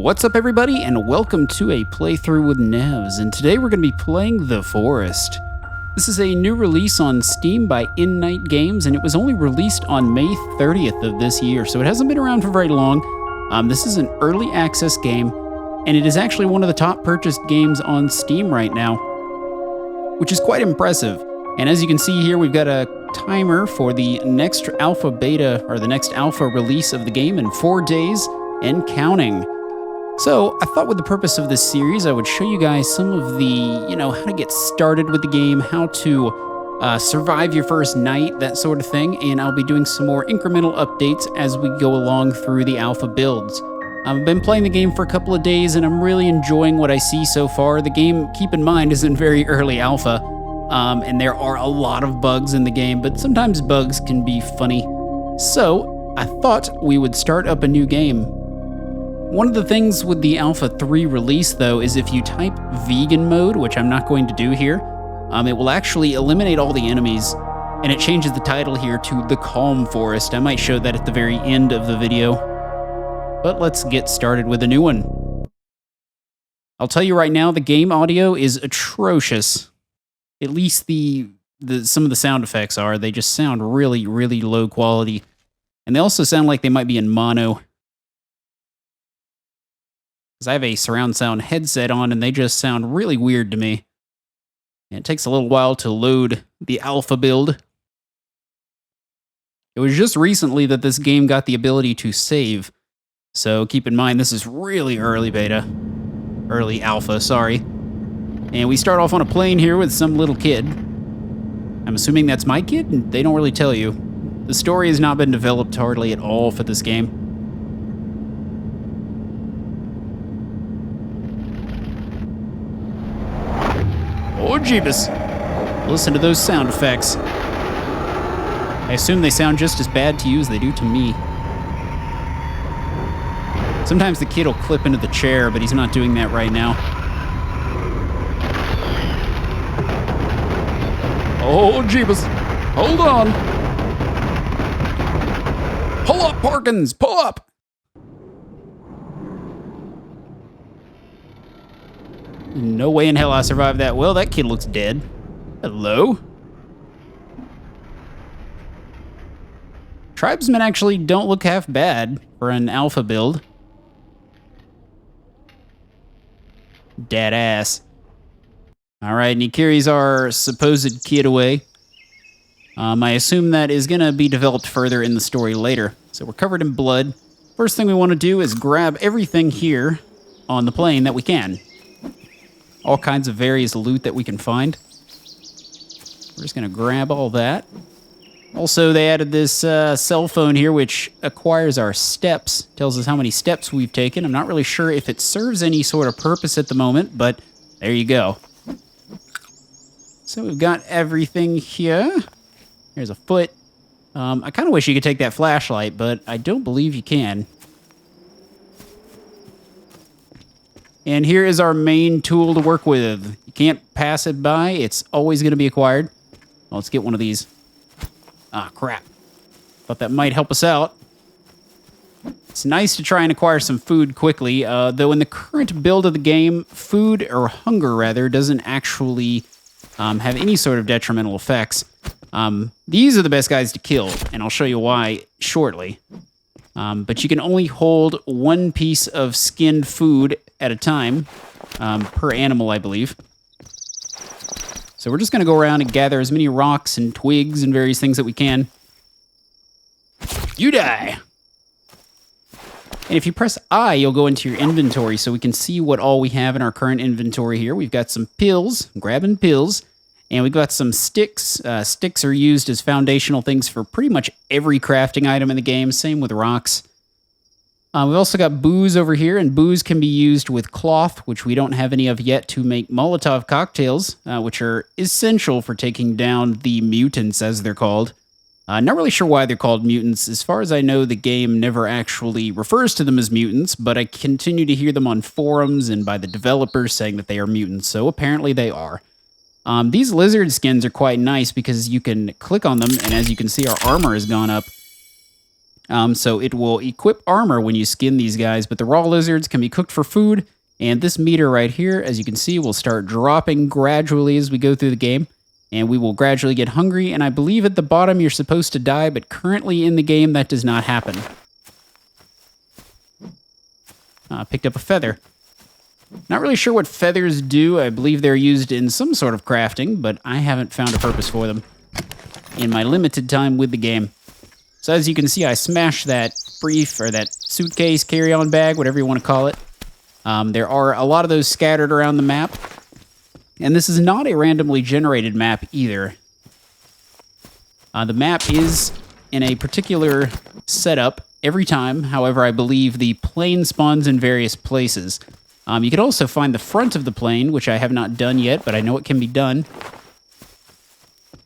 What's up everybody, and welcome to a playthrough with Nevs, and today we're going to be playing The Forest. This is a new release on Steam by In-Night Games, and it was only released on May 30th of this year, so it hasn't been around for very long. This is an early access game, and it is actually one of the top purchased games on Steam right now, which is quite impressive. And as you can see here, we've got a timer for the next alpha beta, or the next alpha release of the game in 4 days and counting. So I thought with the purpose of this series, I would show you guys some of the, how to get started with the game, how to survive your first night, that sort of thing, and I'll be doing some more incremental updates as we go along through the alpha builds. I've been playing the game for a couple of days, and I'm really enjoying what I see so far. The game, keep in mind, is in very early alpha, and there are a lot of bugs in the game, but sometimes bugs can be funny. So I thought we would start up a new game. One of the things with the Alpha 3 release, though, is if you type vegan mode, which I'm not going to do here, it will actually eliminate all the enemies, and it changes the title here to The Calm Forest. I might show that at the very end of the video. But let's get started with a new one. I'll tell you right now, the game audio is atrocious. At least some of the sound effects are. They just sound really, really low quality. And they also sound like they might be in mono. I have a surround sound headset on, and they just sound really weird to me. And it takes a little while to load the alpha build. It was just recently that this game got the ability to save. So keep in mind, this is really early beta. Early alpha, sorry. And we start off on a plane here with some little kid. I'm assuming that's my kid, and they don't really tell you. The story has not been developed hardly at all for this game. Oh, jeebus. Listen to those sound effects. I assume they sound just as bad to you as they do to me. Sometimes the kid will clip into the chair, but he's not doing that right now. Oh, jeebus. Hold on. Pull up, Parkins. Pull up. No way in hell I survived that. Well, that kid looks dead. Hello? Tribesmen actually don't look half bad for an alpha build. Dead ass. Alright, and he carries our supposed kid away. I assume that is going to be developed further in the story later. So we're covered in blood. First thing we want to do is grab everything here on the plane that we can. All kinds of various loot that we can find. We're just going to grab all that. Also, they added this cell phone here, which acquires our steps. Tells us how many steps we've taken. I'm not really sure if it serves any sort of purpose at the moment, but there you go. So we've got everything here. Here's a foot. I kind of wish you could take that flashlight, but I don't believe you can. And here is our main tool to work with. You can't pass it by. It's always going to be acquired. Well, let's get one of these. Ah, crap. Thought that might help us out. It's nice to try and acquire some food quickly, though in the current build of the game, food, or hunger rather, doesn't actually have any sort of detrimental effects. These are the best guys to kill, and I'll show you why shortly. But you can only hold one piece of skinned food at a time, per animal, I believe. So we're just going to go around and gather as many rocks and twigs and various things that we can. You die! And if you press I, you'll go into your inventory, so we can see what all we have in our current inventory here. We've got some pills, grabbing pills, and we've got some sticks. Sticks are used as foundational things for pretty much every crafting item in the game, same with rocks. We've also got booze over here, and booze can be used with cloth, which we don't have any of yet, to make Molotov cocktails, which are essential for taking down the mutants, as they're called. Not really sure why they're called mutants. As far as I know, the game never actually refers to them as mutants, but I continue to hear them on forums and by the developers saying that they are mutants, so apparently they are. These lizard skins are quite nice because you can click on them, and as you can see, our armor has gone up. So it will equip armor when you skin these guys, but the raw lizards can be cooked for food. And this meter right here, as you can see, will start dropping gradually as we go through the game. And we will gradually get hungry. And I believe at the bottom you're supposed to die, but currently in the game that does not happen. Picked up a feather. Not really sure what feathers do. I believe they're used in some sort of crafting, but I haven't found a purpose for them in my limited time with the game. So as you can see, I smashed that brief, or that suitcase, carry-on bag, whatever you want to call it. There are a lot of those scattered around the map. And this is not a randomly generated map either. The map is in a particular setup every time. However, I believe the plane spawns in various places. You can also find the front of the plane, which I have not done yet, but I know it can be done.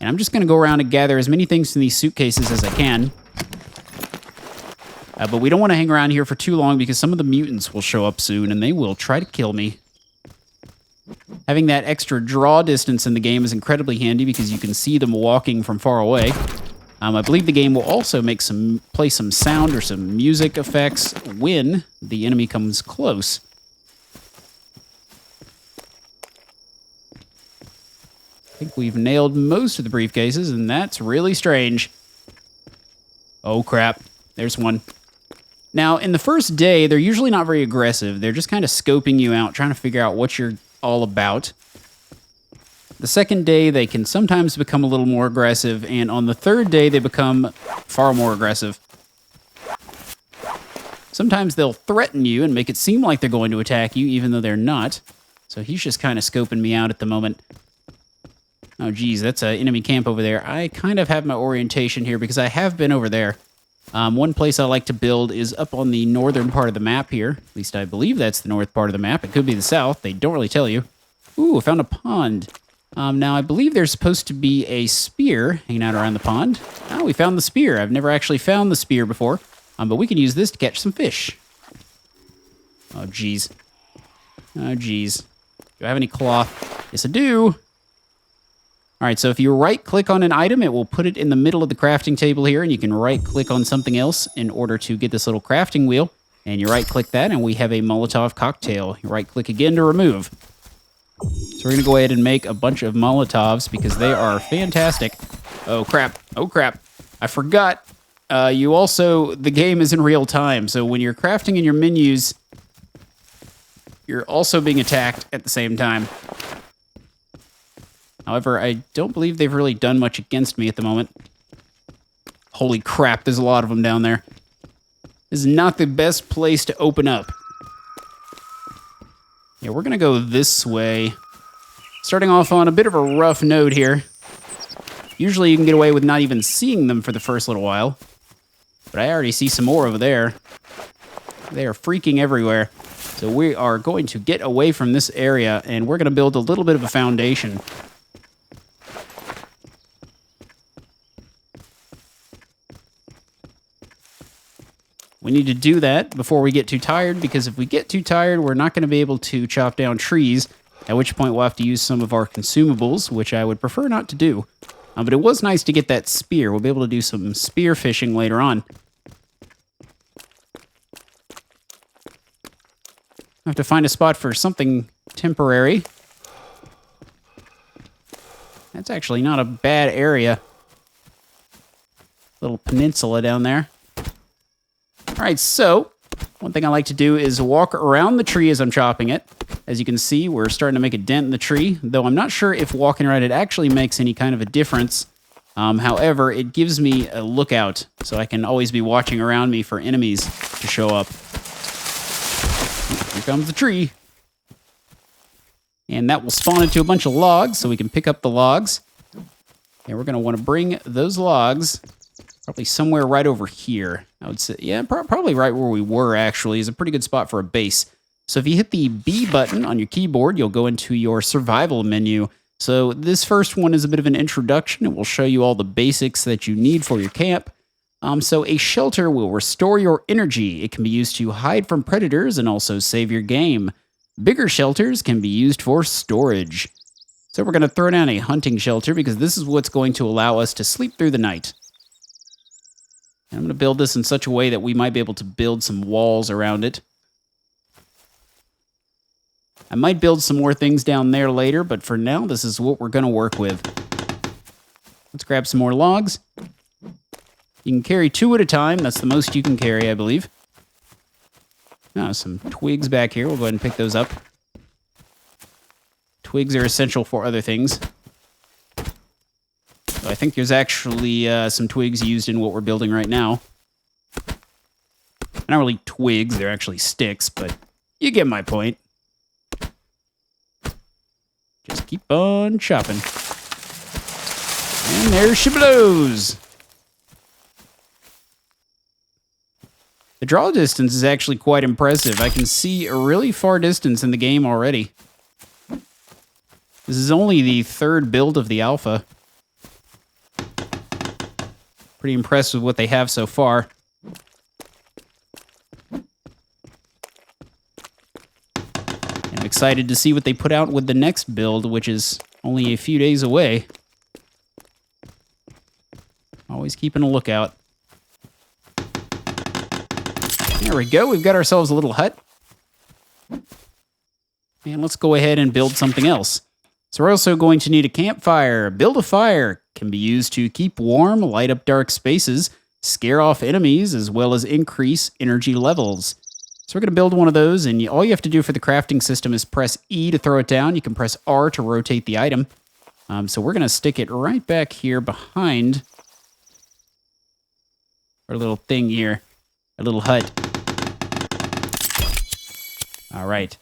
And I'm just going to go around and gather as many things from these suitcases as I can. But we don't want to hang around here for too long because some of the mutants will show up soon and they will try to kill me. Having that extra draw distance in the game is incredibly handy because you can see them walking from far away. I believe the game will also play some sound or some music effects when the enemy comes close. I think we've nailed most of the briefcases, and that's really strange. Oh, crap. There's one. Now, in the first day, they're usually not very aggressive. They're just kind of scoping you out, trying to figure out what you're all about. The second day, they can sometimes become a little more aggressive, and on the third day, they become far more aggressive. Sometimes they'll threaten you and make it seem like they're going to attack you, even though they're not. So he's just kind of scoping me out at the moment. Oh, geez, that's an enemy camp over there. I kind of have my orientation here because I have been over there. One place I like to build is up on the northern part of the map here. At least I believe that's the north part of the map. It could be the south. They don't really tell you. Ooh, I found a pond. Now, I believe there's supposed to be a spear hanging out around the pond. Oh, we found the spear. I've never actually found the spear before. But we can use this to catch some fish. Oh, geez. Oh, geez. Do I have any cloth? Yes, I do. All right, so if you right-click on an item, it will put it in the middle of the crafting table here, and you can right-click on something else in order to get this little crafting wheel. And you right-click that, and we have a Molotov cocktail. You right-click again to remove. So we're going to go ahead and make a bunch of Molotovs because they are fantastic. Oh, crap. Oh, crap. I forgot. The game is in real time, so when you're crafting in your menus, you're also being attacked at the same time. However, I don't believe they've really done much against me at the moment. Holy crap, there's a lot of them down there. This is not the best place to open up. Yeah, we're going to go this way. Starting off on a bit of a rough note here. Usually you can get away with not even seeing them for the first little while. But I already see some more over there. They are freaking everywhere. So we are going to get away from this area, and we're going to build a little bit of a foundation. We need to do that before we get too tired, because if we get too tired, we're not going to be able to chop down trees, at which point we'll have to use some of our consumables, which I would prefer not to do. But it was nice to get that spear. We'll be able to do some spear fishing later on. I have to find a spot for something temporary. That's actually not a bad area. Little peninsula down there. All right, so one thing I like to do is walk around the tree as I'm chopping it. As you can see, we're starting to make a dent in the tree, though I'm not sure if walking around it actually makes any kind of a difference. However, it gives me a lookout, so I can always be watching around me for enemies to show up. Here comes the tree. And that will spawn into a bunch of logs, so we can pick up the logs. And we're going to want to bring those logs probably somewhere right over here. I would say, yeah, probably right where we were, actually, is a pretty good spot for a base. So if you hit the B button on your keyboard, you'll go into your survival menu. So this first one is a bit of an introduction. It will show you all the basics that you need for your camp. So a shelter will restore your energy. It can be used to hide from predators and also save your game. Bigger shelters can be used for storage. So we're going to throw down a hunting shelter because this is what's going to allow us to sleep through the night. And I'm going to build this in such a way that we might be able to build some walls around it. I might build some more things down there later, but for now, this is what we're going to work with. Let's grab some more logs. You can carry 2 at a time. That's the most you can carry, I believe. Now, some twigs back here. We'll go ahead and pick those up. Twigs are essential for other things. So I think there's actually some twigs used in what we're building right now. Not really twigs, they're actually sticks, but you get my point. Just keep on chopping. And there she blows. The draw distance is actually quite impressive. I can see a really far distance in the game already. This is only the 3rd build of the alpha. Pretty impressed with what they have so far. I'm excited to see what they put out with the next build, which is only a few days away. Always keeping a lookout. There we go. We've got ourselves a little hut. And let's go ahead and build something else. So we're also going to need a campfire. Build a fire. Can be used to keep warm, light up dark spaces, scare off enemies, as well as increase energy levels. So we're going to build one of those, and all you have to do for the crafting system is press E to throw it down. You can press R to rotate the item. So we're going to stick it right back here behind our little thing here, our little hut. All right.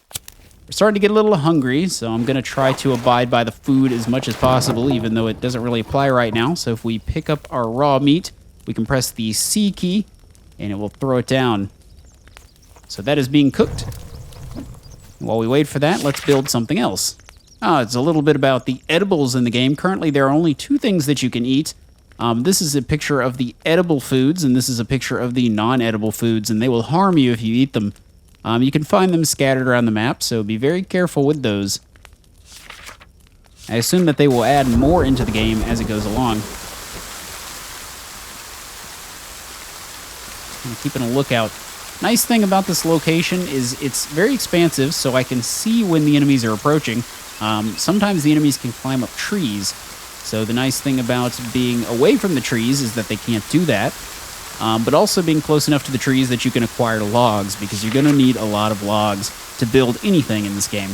We're starting to get a little hungry, so I'm going to try to abide by the food as much as possible, even though it doesn't really apply right now. So if we pick up our raw meat, we can press the C key, and it will throw it down. So that is being cooked. While we wait for that, let's build something else. It's a little bit about the edibles in the game. Currently, there are only 2 things that you can eat. This is a picture of the edible foods, and this is a picture of the non-edible foods, and they will harm you if you eat them. You can find them scattered around the map, so be very careful with those. I assume that they will add more into the game as it goes along. I'm keeping a lookout. Nice thing about this location is it's very expansive, so I can see when the enemies are approaching. Sometimes the enemies can climb up trees, so the nice thing about being away from the trees is that they can't do that. But also being close enough to the trees that you can acquire logs, because you're going to need a lot of logs to build anything in this game.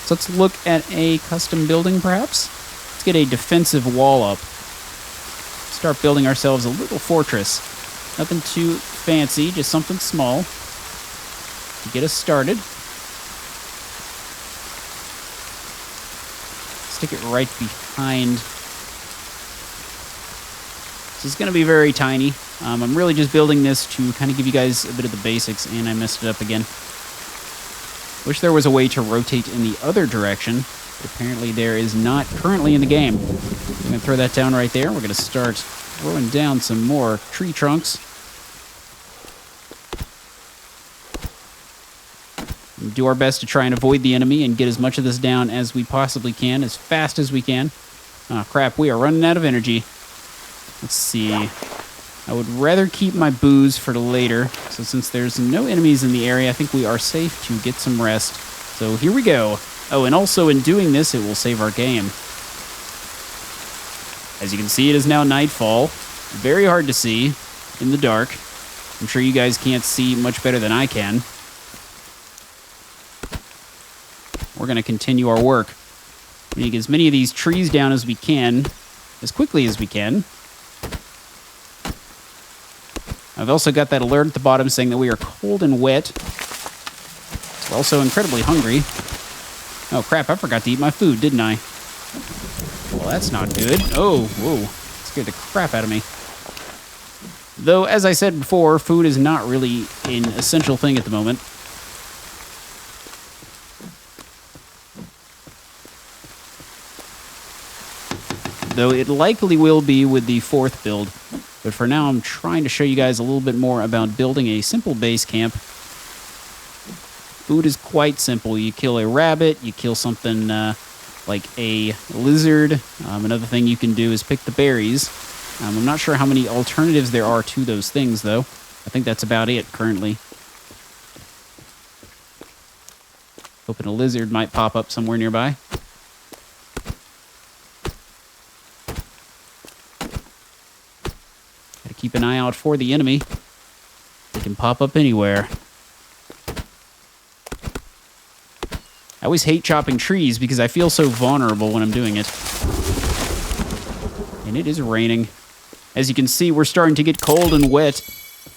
So let's look at a custom building, perhaps. Let's get a defensive wall up. Start building ourselves a little fortress. Nothing too fancy, just something small to get us started. Stick it right behind. This is going to be very tiny. I'm really just building this to kind of give you guys a bit of the basics, and I messed it up again. Wish there was a way to rotate in the other direction, but apparently there is not currently in the game. I'm going to throw that down right there. We're going to start throwing down some more tree trunks. And do our best to try and avoid the enemy and get as much of this down as we possibly can, as fast as we can. Oh, crap, we are running out of energy. Let's see. I would rather keep my booze for later. So since there's no enemies in the area, I think we are safe to get some rest. So here we go. Oh, and also in doing this, it will save our game. As you can see, it is now nightfall. Very hard to see in the dark. I'm sure you guys can't see much better than I can. We're going to continue our work. We need to get as many of these trees down as we can, as quickly as we can. I've also got that alert at the bottom saying that we are cold and wet. We're also incredibly hungry. Oh crap, I forgot to eat my food, didn't I? Well, that's not good. Oh, whoa. Scared the crap out of me. Though, as I said before, food is not really an essential thing at the moment. Though it likely will be with the 4th build. But for now, I'm trying to show you guys a little bit more about building a simple base camp. Food is quite simple. You kill a rabbit, you kill something like a lizard. Another thing you can do is pick the berries. I'm not sure how many alternatives there are to those things, though. I think that's about it currently. Hoping a lizard might pop up somewhere nearby. Gotta keep an eye out for the enemy. They can pop up anywhere. I always hate chopping trees because I feel so vulnerable when I'm doing it. And it is raining. As you can see, we're starting to get cold and wet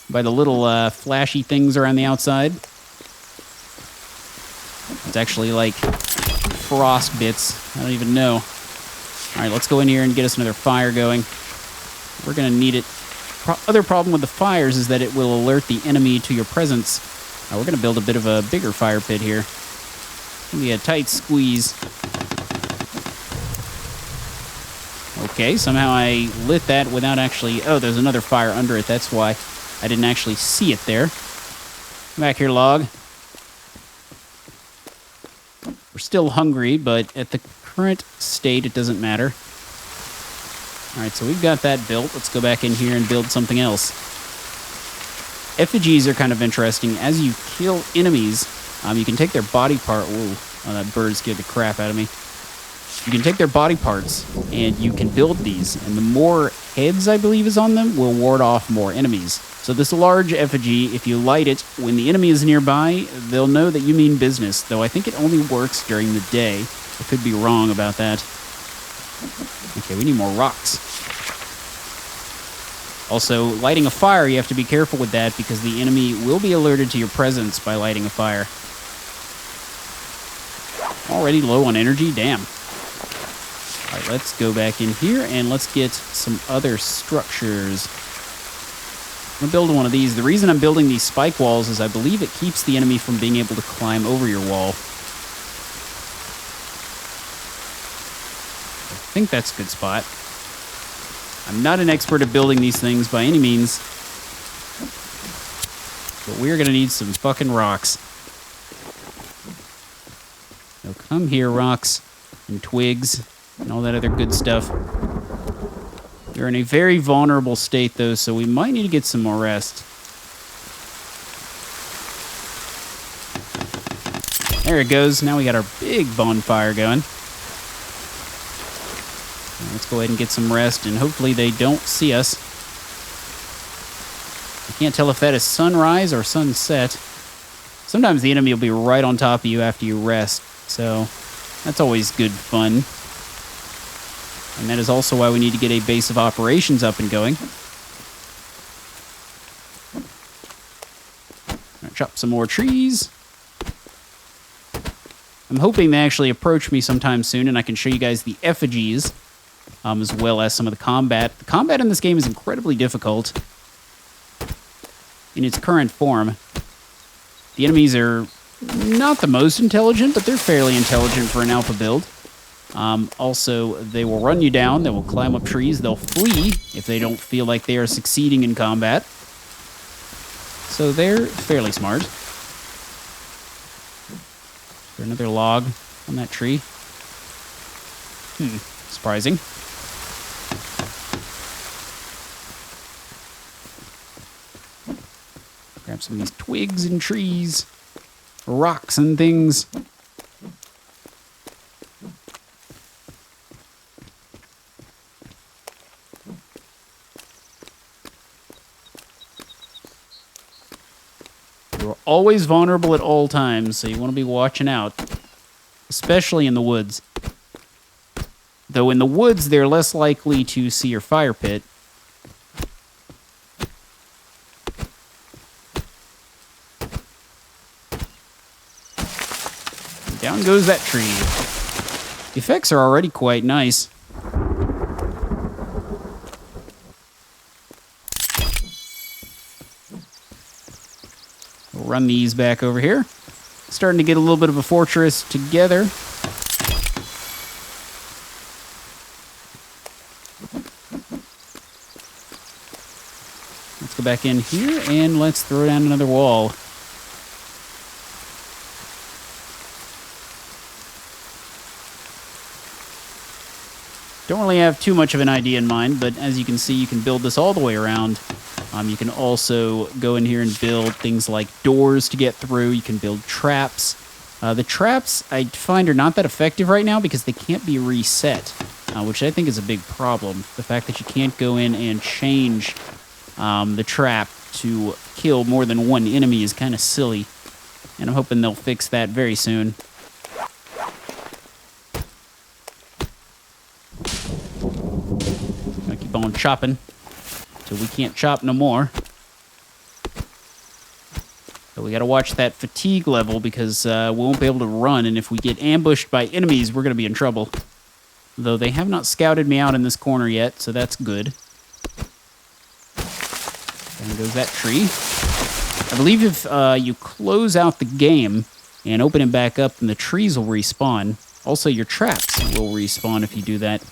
by the little flashy things around the outside. It's actually like frost bits. I don't even know. All right, let's go in here and get us another fire going. We're going to need it. Other problem with the fires is that it will alert the enemy to your presence. We're going to build a bit of a bigger fire pit here. It's going to be a tight squeeze. Okay, somehow I lit that without actually... Oh, there's another fire under it. That's why I didn't actually see it there. Come back here, log. We're still hungry, but at the current state, it doesn't matter. All right, so we've got that built. Let's go back in here and build something else. Effigies are kind of interesting. As you kill enemies, you can take their body part... Whoa, oh, that bird scared the crap out of me. You can take their body parts, and you can build these. And the more heads, I believe, is on them, will ward off more enemies. So this large effigy, if you light it, when the enemy is nearby, they'll know that you mean business. Though I think it only works during the day. I could be wrong about that. Okay, we need more rocks. Also, lighting a fire, you have to be careful with that because the enemy will be alerted to your presence by lighting a fire. Already low on energy? Damn. All right, let's go back in here and let's get some other structures. I'm going to build one of these. The reason I'm building these spike walls is I believe it keeps the enemy from being able to climb over your wall. I think that's a good spot. I'm not an expert at building these things by any means, but we're going to need some fucking rocks. So come here, rocks and twigs and all that other good stuff. We're in a very vulnerable state, though, so we might need to get some more rest. There it goes. Now we got our big bonfire going. Let's go ahead and get some rest, and hopefully they don't see us. I can't tell if that is sunrise or sunset. Sometimes the enemy will be right on top of you after you rest, so that's always good fun. And that is also why we need to get a base of operations up and going. Chop some more trees. I'm hoping they actually approach me sometime soon, and I can show you guys the effigies, as well as some of the combat. The combat in this game is incredibly difficult in its current form. The enemies are not the most intelligent, but they're fairly intelligent for an alpha build. Also, they will run you down, they will climb up trees, they'll flee if they don't feel like they are succeeding in combat. So they're fairly smart. Is there another log on that tree? Surprising. Grab some of these twigs and trees, rocks and things. You're always vulnerable at all times, so you want to be watching out, especially in the woods. Though in the woods, they're less likely to see your fire pit. Down goes that tree. The effects are already quite nice. We'll run these back over here. Starting to get a little bit of a fortress together. Let's go back in here and let's throw down another wall. Don't really have too much of an idea in mind, but as you can see, you can build this all the way around. You can also go in here and build things like doors to get through. You can build traps. The traps, I find, are not that effective right now because they can't be reset, which I think is a big problem. The fact that you can't go in and change the trap to kill more than one enemy is kind of silly, and I'm hoping they'll fix that very soon. Gonna keep on chopping till we can't chop no more. So we gotta watch that fatigue level because we won't be able to run, and if we get ambushed by enemies, we're gonna be in trouble. Though they have not scouted me out in this corner yet, so that's good. There goes that tree. I believe if you close out the game and open it back up, then the trees will respawn. Also, your traps will respawn if you do that.